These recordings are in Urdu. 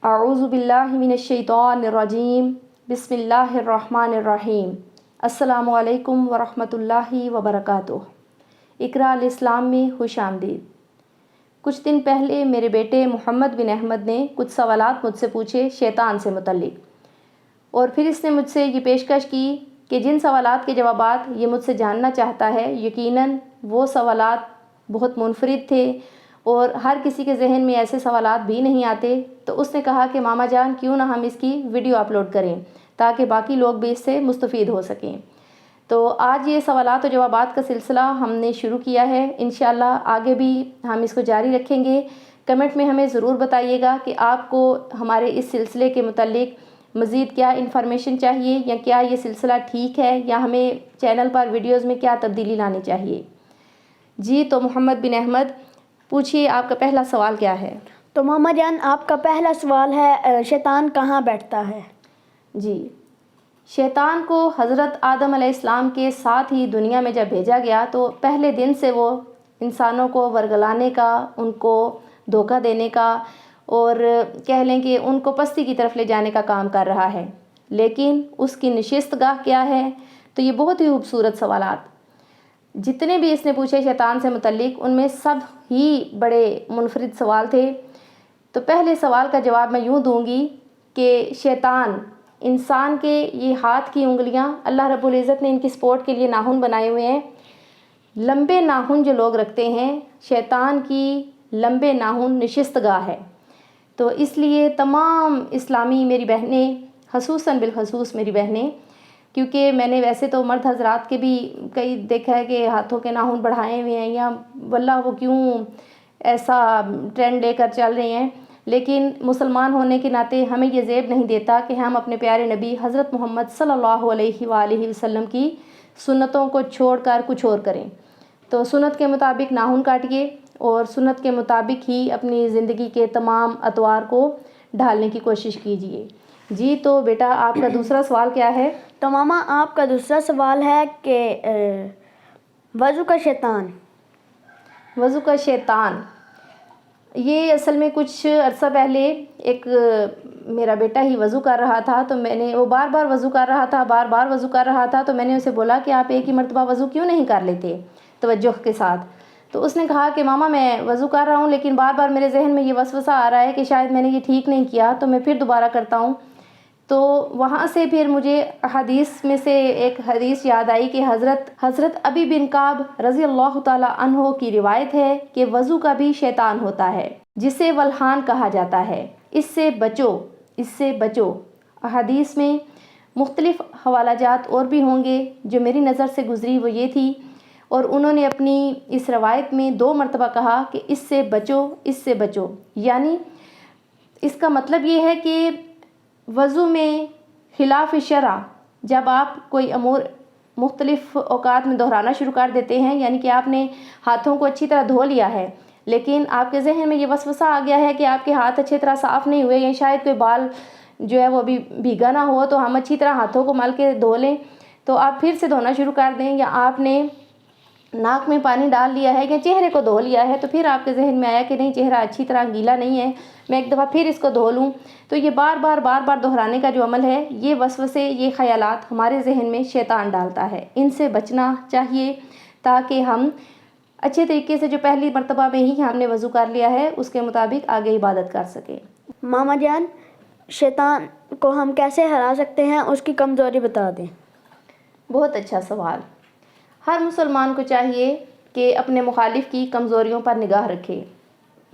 اعوذ باللہ من الشیطان الرجیم بسم اللہ الرحمن الرحیم السلام علیکم ورحمۃ اللہ وبرکاتہ۔ اقراء الاسلام میں خوش آمدید۔ کچھ دن پہلے میرے بیٹے محمد بن احمد نے کچھ سوالات مجھ سے پوچھے شیطان سے متعلق، اور پھر اس نے مجھ سے یہ پیشکش کی کہ جن سوالات کے جوابات یہ مجھ سے جاننا چاہتا ہے یقیناً وہ سوالات بہت منفرد تھے اور ہر کسی کے ذہن میں ایسے سوالات بھی نہیں آتے۔ تو اس نے کہا کہ ماما جان کیوں نہ ہم اس کی ویڈیو اپلوڈ کریں تاکہ باقی لوگ بھی اس سے مستفید ہو سکیں۔ تو آج یہ سوالات و جوابات کا سلسلہ ہم نے شروع کیا ہے، انشاءاللہ آگے بھی ہم اس کو جاری رکھیں گے۔ کمنٹ میں ہمیں ضرور بتائیے گا کہ آپ کو ہمارے اس سلسلے کے متعلق مزید کیا انفارمیشن چاہیے، یا کیا یہ سلسلہ ٹھیک ہے، یا ہمیں چینل پر ویڈیوز میں کیا تبدیلی لانی چاہیے۔ جی تو محمد بن احمد پوچھیے، آپ کا پہلا سوال کیا ہے؟ تو ماما جان آپ کا پہلا سوال ہے شیطان کہاں بیٹھتا ہے؟ جی، شیطان کو حضرت آدم علیہ السلام کے ساتھ ہی دنیا میں جب بھیجا گیا تو پہلے دن سے وہ انسانوں کو ورگلانے کا، ان کو دھوکہ دینے کا، اور کہہ لیں کہ ان کو پستی کی طرف لے جانے کا کام کر رہا ہے۔ لیکن اس کی نشست گاہ کیا ہے؟ تو یہ بہت ہی خوبصورت سوالات جتنے بھی اس نے پوچھے شیطان سے متعلق، ان میں سب ہی بڑے منفرد سوال تھے۔ تو پہلے سوال کا جواب میں یوں دوں گی کہ شیطان انسان کے یہ ہاتھ کی انگلیاں، اللہ رب العزت نے ان کی سپورٹ کے لیے ناخن بنائے ہوئے ہیں۔ لمبے ناخن جو لوگ رکھتے ہیں، شیطان کی لمبے ناخن نشست گاہ ہے۔ تو اس لیے تمام اسلامی میری بہنیں، خصوصاً بالخصوص میری بہنیں، کیونکہ میں نے ویسے تو مرد حضرات کے بھی کئی دیکھا ہے کہ ہاتھوں کے ناخن بڑھائے ہوئے ہیں، یا واللہ وہ کیوں ایسا ٹرینڈ لے کر چل رہے ہیں، لیکن مسلمان ہونے کے ناطے ہمیں یہ زیب نہیں دیتا کہ ہم اپنے پیارے نبی حضرت محمد صلی اللہ علیہ وآلہ وسلم کی سنتوں کو چھوڑ کر کچھ اور کریں۔ تو سنت کے مطابق ناخن کاٹیے اور سنت کے مطابق ہی اپنی زندگی کے تمام اطوار کو ڈھالنے کی کوشش کیجیے۔ جی تو بیٹا آپ کا دوسرا سوال کیا ہے؟ تو ماما آپ کا دوسرا سوال ہے کہ وضو کا شیطان۔ وضو کا شیطان، یہ اصل میں کچھ عرصہ پہلے ایک میرا بیٹا ہی وضو کر رہا تھا، تو میں نے وہ بار بار وضو کر رہا تھا تو میں نے اسے بولا کہ آپ ایک ہی مرتبہ وضو کیوں نہیں کر لیتے توجہ کے ساتھ؟ تو اس نے کہا کہ ماما میں وضو کر رہا ہوں، لیکن بار بار میرے ذہن میں یہ وسوسہ آ رہا ہے کہ شاید میں نے یہ ٹھیک نہیں کیا، تو میں پھر دوبارہ کرتا ہوں۔ تو وہاں سے پھر مجھے حدیث میں سے ایک حدیث یاد آئی کہ حضرت ابی بن کعب رضی اللہ تعالیٰ عنہ کی روایت ہے کہ وضو کا بھی شیطان ہوتا ہے جسے ولحان کہا جاتا ہے، اس سے بچو۔ حدیث میں مختلف حوالہ جات اور بھی ہوں گے، جو میری نظر سے گزری وہ یہ تھی، اور انہوں نے اپنی اس روایت میں 2 مرتبہ کہا کہ اس سے بچو، یعنی اس کا مطلب یہ ہے کہ وضو میں خلاف شرع جب آپ کوئی امور مختلف اوقات میں دہرانا شروع کر دیتے ہیں، یعنی کہ آپ نے ہاتھوں کو اچھی طرح دھو لیا ہے، لیکن آپ کے ذہن میں یہ وسوسہ آ گیا ہے کہ آپ کے ہاتھ اچھی طرح صاف نہیں ہوئے، یا شاید کوئی بال جو ہے وہ بھی بھیگا نہ ہو، تو ہم اچھی طرح ہاتھوں کو مل کے دھو لیں، تو آپ پھر سے دھونا شروع کر دیں، یا آپ نے ناک میں پانی ڈال لیا ہے یا چہرے کو دھو لیا ہے، تو پھر آپ کے ذہن میں آیا کہ نہیں چہرہ اچھی طرح گیلا نہیں ہے، میں ایک دفعہ پھر اس کو دھو لوں۔ تو یہ بار بار دہرانے کا جو عمل ہے، یہ وسوسے، یہ خیالات ہمارے ذہن میں شیطان ڈالتا ہے، ان سے بچنا چاہیے تاکہ ہم اچھے طریقے سے جو پہلی مرتبہ میں ہی ہم نے وضو کر لیا ہے اس کے مطابق آگے عبادت کر سکیں۔ ماما جان شیطان کو ہم کیسے ہرا سکتے ہیں، اس کی کمزوری بتا دیں۔ بہت اچھا سوال۔ ہر مسلمان کو چاہیے کہ اپنے مخالف کی کمزوریوں پر نگاہ رکھے۔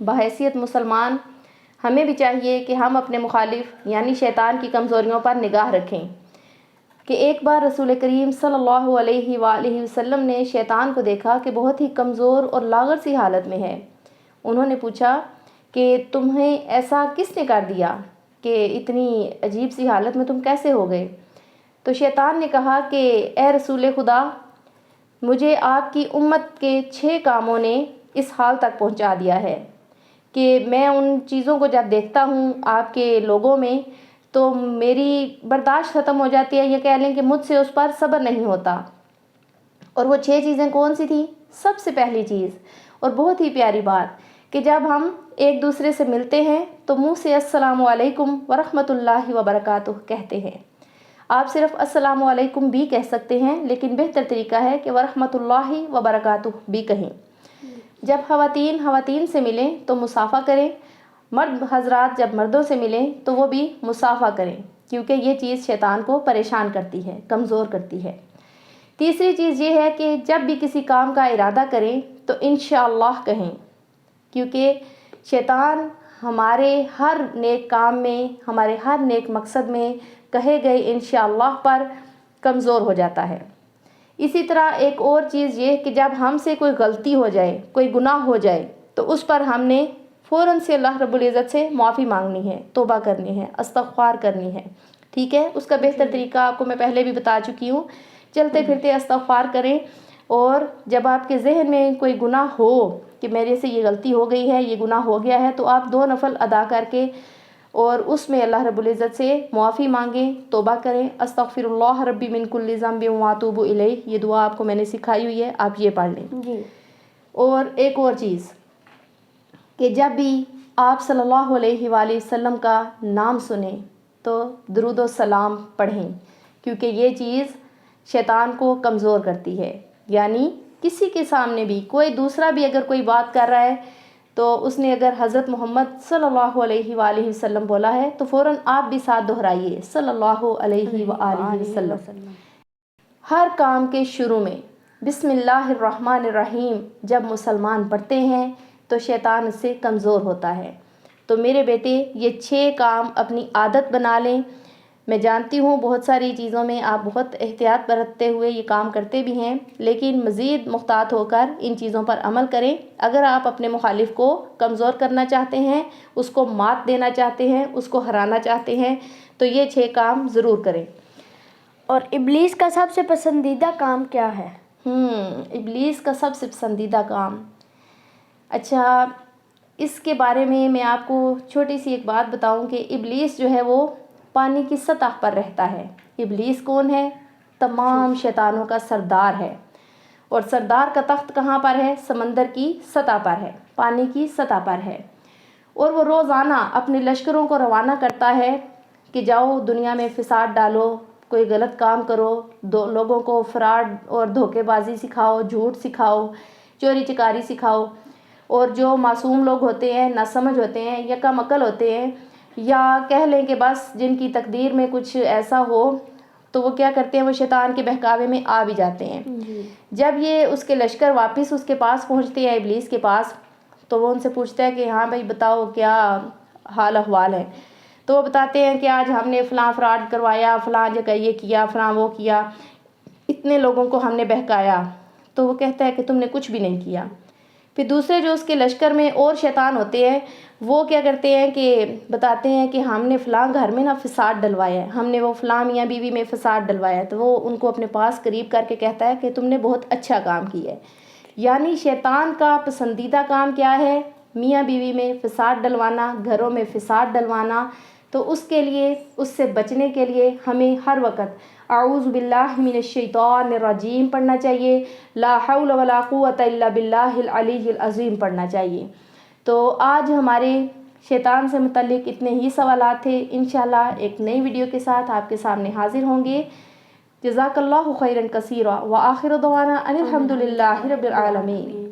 بحیثیت مسلمان ہمیں بھی چاہیے کہ ہم اپنے مخالف یعنی شیطان کی کمزوریوں پر نگاہ رکھیں۔ کہ ایک بار رسول کریم صلی اللہ علیہ وآلہ وسلم نے شیطان کو دیکھا کہ بہت ہی کمزور اور لاغر سی حالت میں ہے۔ انہوں نے پوچھا کہ تمہیں ایسا کس نے کر دیا کہ اتنی عجیب سی حالت میں تم کیسے ہو گئے؟ تو شیطان نے کہا کہ اے رسول خدا، مجھے آپ کی امت کے 6 کاموں نے اس حال تک پہنچا دیا ہے کہ میں ان چیزوں کو جب دیکھتا ہوں آپ کے لوگوں میں تو میری برداشت ختم ہو جاتی ہے، یہ کہہ لیں کہ مجھ سے اس پر صبر نہیں ہوتا۔ اور وہ 6 چیزیں کون سی تھیں؟ سب سے پہلی چیز اور بہت ہی پیاری بات کہ جب ہم ایک دوسرے سے ملتے ہیں تو منہ سے السلام علیکم ورحمۃ اللہ وبرکاتہ کہتے ہیں. آپ صرف السلام علیکم بھی کہہ سکتے ہیں، لیکن بہتر طریقہ ہے کہ ورحمۃ اللہ وبرکاتہ بھی کہیں. جب خواتین سے ملیں تو مصافحہ کریں، مرد حضرات جب مردوں سے ملیں تو وہ بھی مصافحہ کریں، کیونکہ یہ چیز شیطان کو پریشان کرتی ہے، کمزور کرتی ہے. تیسری چیز یہ ہے کہ جب بھی کسی کام کا ارادہ کریں تو انشاءاللہ کہیں، کیونکہ شیطان ہمارے ہر نیک کام میں، ہمارے ہر نیک مقصد میں کہے گئے انشاءاللہ پر کمزور ہو جاتا ہے. اسی طرح ایک اور چیز یہ کہ جب ہم سے کوئی غلطی ہو جائے، کوئی گناہ ہو جائے، تو اس پر ہم نے فوراً سے اللہ رب العزت سے معافی مانگنی ہے، توبہ کرنی ہے، استغفار کرنی ہے. ٹھیک ہے، اس کا بہتر طریقہ آپ کو میں پہلے بھی بتا چکی ہوں. چلتے پھرتے استغفار کریں، اور جب آپ کے ذہن میں کوئی گناہ ہو کہ میرے سے یہ غلطی ہو گئی ہے، یہ گناہ ہو گیا ہے، تو آپ 2 نفل ادا کر کے اور اس میں اللہ رب العزت سے معافی مانگیں، توبہ کریں. استغفر اللہ ربی من کل ذنب واتوب الیہ، یہ دعا آپ کو میں نے سکھائی ہوئی ہے، آپ یہ پڑھ لیں. جی. اور ایک اور چیز کہ جب بھی آپ صلی اللہ علیہ وآلہ وسلم کا نام سنیں تو درود و سلام پڑھیں، کیونکہ یہ چیز شیطان کو کمزور کرتی ہے. یعنی کسی کے سامنے بھی کوئی دوسرا بھی اگر کوئی بات کر رہا ہے تو اس نے اگر حضرت محمد صلی اللہ علیہ وآلہ وسلم بولا ہے تو فوراً آپ بھی ساتھ دہرائیے صلی اللہ علیہ وآلہ وسلم. ہر کام کے شروع میں بسم اللہ الرحمن الرحیم جب مسلمان پڑھتے ہیں تو شیطان اس سے کمزور ہوتا ہے. تو میرے بیٹے یہ 6 کام اپنی عادت بنا لیں. میں جانتی ہوں بہت ساری چیزوں میں آپ بہت احتیاط برتتے ہوئے یہ کام کرتے بھی ہیں، لیکن مزید محتاط ہو کر ان چیزوں پر عمل کریں. اگر آپ اپنے مخالف کو کمزور کرنا چاہتے ہیں، اس کو مات دینا چاہتے ہیں، اس کو ہرانا چاہتے ہیں، تو یہ 6 کام ضرور کریں. اور ابلیس کا سب سے پسندیدہ کام کیا ہے؟ ابلیس کا سب سے پسندیدہ کام، اچھا اس کے بارے میں آپ کو چھوٹی سی ایک بات بتاؤں کہ ابلیس جو ہے وہ پانی کی سطح پر رہتا ہے. ابلیس کون ہے؟ تمام شیطانوں کا سردار ہے، اور سردار کا تخت کہاں پر ہے؟ سمندر کی سطح پر ہے، پانی کی سطح پر ہے. اور وہ روزانہ اپنے لشکروں کو روانہ کرتا ہے کہ جاؤ دنیا میں فساد ڈالو، کوئی غلط کام کرو، لوگوں کو فراڈ اور دھوکے بازی سکھاؤ، جھوٹ سکھاؤ، چوری چکاری سکھاؤ. اور جو معصوم لوگ ہوتے ہیں، ناسمجھ ہوتے ہیں یا کم عقل ہوتے ہیں، یا کہہ لیں کہ بس جن کی تقدیر میں کچھ ایسا ہو، تو وہ کیا کرتے ہیں؟ وہ شیطان کے بہکاوے میں آ بھی جاتے ہیں. جب یہ اس کے لشکر واپس اس کے پاس پہنچتے ہیں، ابلیس کے پاس، تو وہ ان سے پوچھتا ہے کہ ہاں بھائی بتاؤ کیا حال احوال ہے. تو وہ بتاتے ہیں کہ آج ہم نے فلاں فراڈ کروایا، فلاں جگہ یہ کیا، فلاں وہ کیا، اتنے لوگوں کو ہم نے بہکایا. تو وہ کہتا ہے کہ تم نے کچھ بھی نہیں کیا. پھر دوسرے جو اس کے لشکر میں اور شیطان ہوتے ہیں، وہ کیا کرتے ہیں کہ بتاتے ہیں کہ ہم نے فلاں گھر میں نا فساد ڈلوایا ہے، ہم نے وہ فلاں میاں بیوی میں فساد ڈلوایا ہے. تو وہ ان کو اپنے پاس قریب کر کے کہتا ہے کہ تم نے بہت اچھا کام کیا ہے. یعنی شیطان کا پسندیدہ کام کیا ہے؟ میاں بیوی میں فساد ڈلوانا، گھروں میں فساد ڈلوانا. تو اس کے لیے، اس سے بچنے کے لیے ہمیں ہر وقت اعوذ باللہ من الشیطان الرجیم پڑھنا چاہیے، لا حول ولا قوۃ الا باللہ العلی العظیم پڑھنا چاہیے. تو آج ہمارے شیطان سے متعلق اتنے ہی سوالات تھے. انشاءاللہ ایک نئی ویڈیو کے ساتھ آپ کے سامنے حاضر ہوں گے. جزاک اللہ خیرا کثیرا وآخر دعوانا ان الحمد للہ رب العالمین.